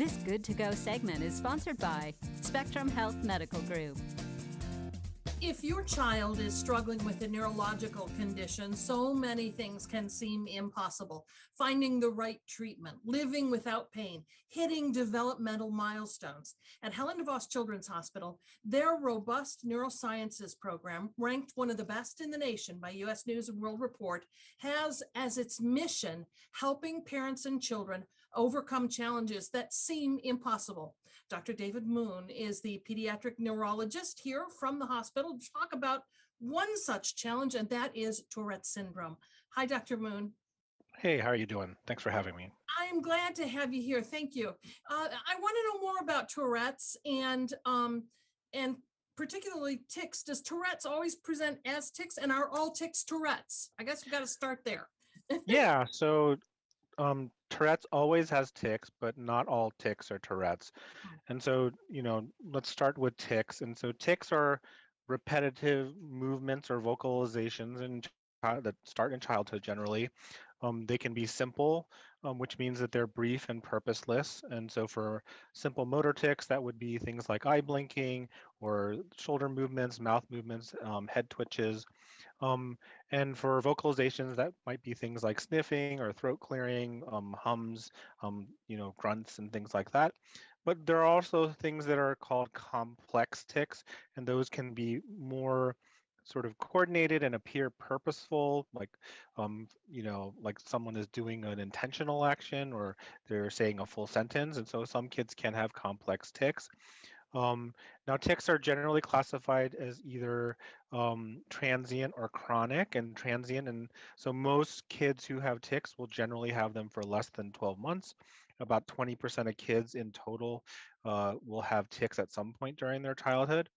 This Good to Go segment is sponsored by Spectrum Health Medical Group. If your child is struggling with a neurological condition, so many things can seem impossible. Finding the right treatment, living without pain, hitting developmental milestones. At Helen DeVos Children's Hospital, their robust neurosciences program, ranked one of the best in the nation by U.S. News and World Report, has as its mission helping parents and children overcome challenges that seem impossible. Dr. David Moon is the pediatric neurologist here from the hospital to talk about one such challenge, and that is Tourette Syndrome. Hi, Dr. Moon. Hey, how are you doing? Thanks for having me. I'm glad to have you here. Thank you. I want to know more about Tourette's and particularly tics. Does Tourette's always present as tics, and are all tics Tourette's? I guess we got to start there. Yeah, so Tourette's always has tics, but not all tics are Tourette's. And so, let's start with tics. And so tics are repetitive movements or vocalizations that start in childhood generally. They can be simple, which means that they're brief and purposeless. And so for simple motor tics, that would be things like eye blinking or shoulder movements, mouth movements, head twitches. And for vocalizations, that might be things like sniffing or throat clearing, hums, grunts and things like that. But there are also things that are called complex tics, and those can be more sort of coordinated and appear purposeful, like like someone is doing an intentional action or they're saying a full sentence. And so some kids can have complex tics. Now, tics are generally classified as either transient or chronic. And transient, and so most kids who have tics will generally have them for less than 12 months. About 20% of kids in total will have tics at some point during their childhood.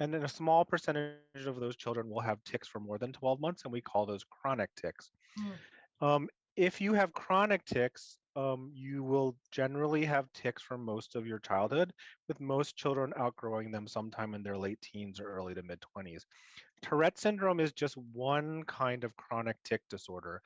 And then a small percentage of those children will have tics for more than 12 months, and we call those chronic tics. If you have chronic tics, you will generally have tics for most of your childhood, with most children outgrowing them sometime in their late teens or early to mid-20s. Tourette syndrome is just one kind of chronic tic disorder.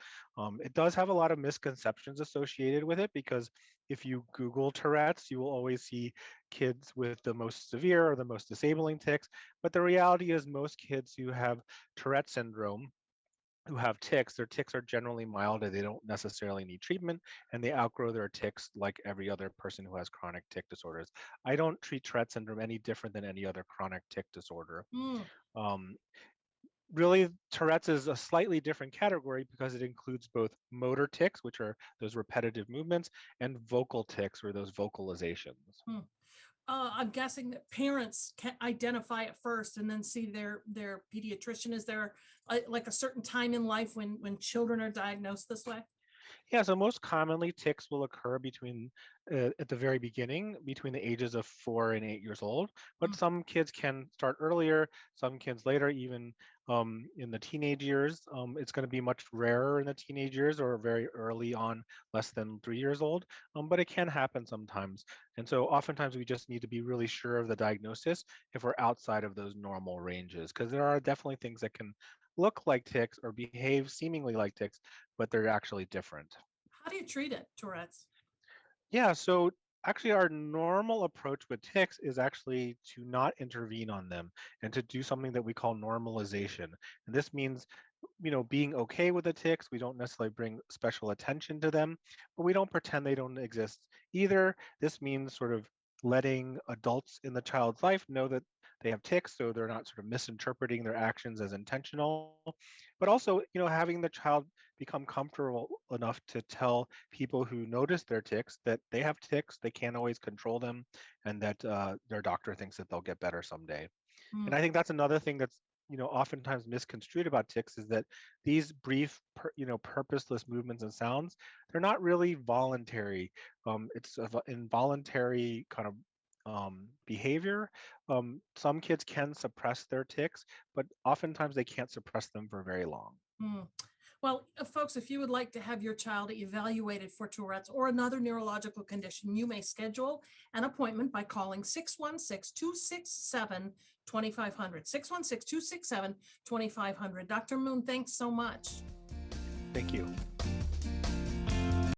It does have a lot of misconceptions associated with it, because if you Google Tourette's, you will always see kids with the most severe or the most disabling tics. But the reality is most kids who have Tourette syndrome, who have tics, their tics are generally mild and they don't necessarily need treatment, and they outgrow their tics like every other person who has chronic tic disorders. I don't treat Tourette syndrome any different than any other chronic tic disorder. Really, Tourette's is a slightly different category because it includes both motor tics, which are those repetitive movements, and vocal tics, or those vocalizations. I'm guessing that parents can identify it first and then see their pediatrician. Is there like a certain time in life when children are diagnosed this way? Yeah, so most commonly tics will occur between at the very beginning, between the ages of 4 and 8 years old. But some kids can start earlier, some kids later, even in the teenage years. It's going to be much rarer in the teenage years or very early on, less than 3 years old. But it can happen sometimes. And so oftentimes we just need to be really sure of the diagnosis if we're outside of those normal ranges, because there are definitely things that can look like tics or behave seemingly like tics, but they're actually different. How do you treat it, Tourette's? Yeah, so actually our normal approach with tics is actually to not intervene on them and to do something that we call normalization. And this means, being okay with the tics. We don't necessarily bring special attention to them, but we don't pretend they don't exist either. This means sort of letting adults in the child's life know that they have tics, so they're not sort of misinterpreting their actions as intentional. But also, having the child become comfortable enough to tell people who notice their tics that they have tics, they can't always control them, and that their doctor thinks that they'll get better someday. And I think that's another thing that's oftentimes misconstrued about tics, is that these brief, purposeless movements and sounds, they're not really voluntary. It's an involuntary kind of behavior. Some kids can suppress their tics, but oftentimes they can't suppress them for very long. Well, folks, if you would like to have your child evaluated for Tourette's or another neurological condition, you may schedule an appointment by calling 616-267-2500, 616-267-2500. Dr. Moon, thanks so much. Thank you.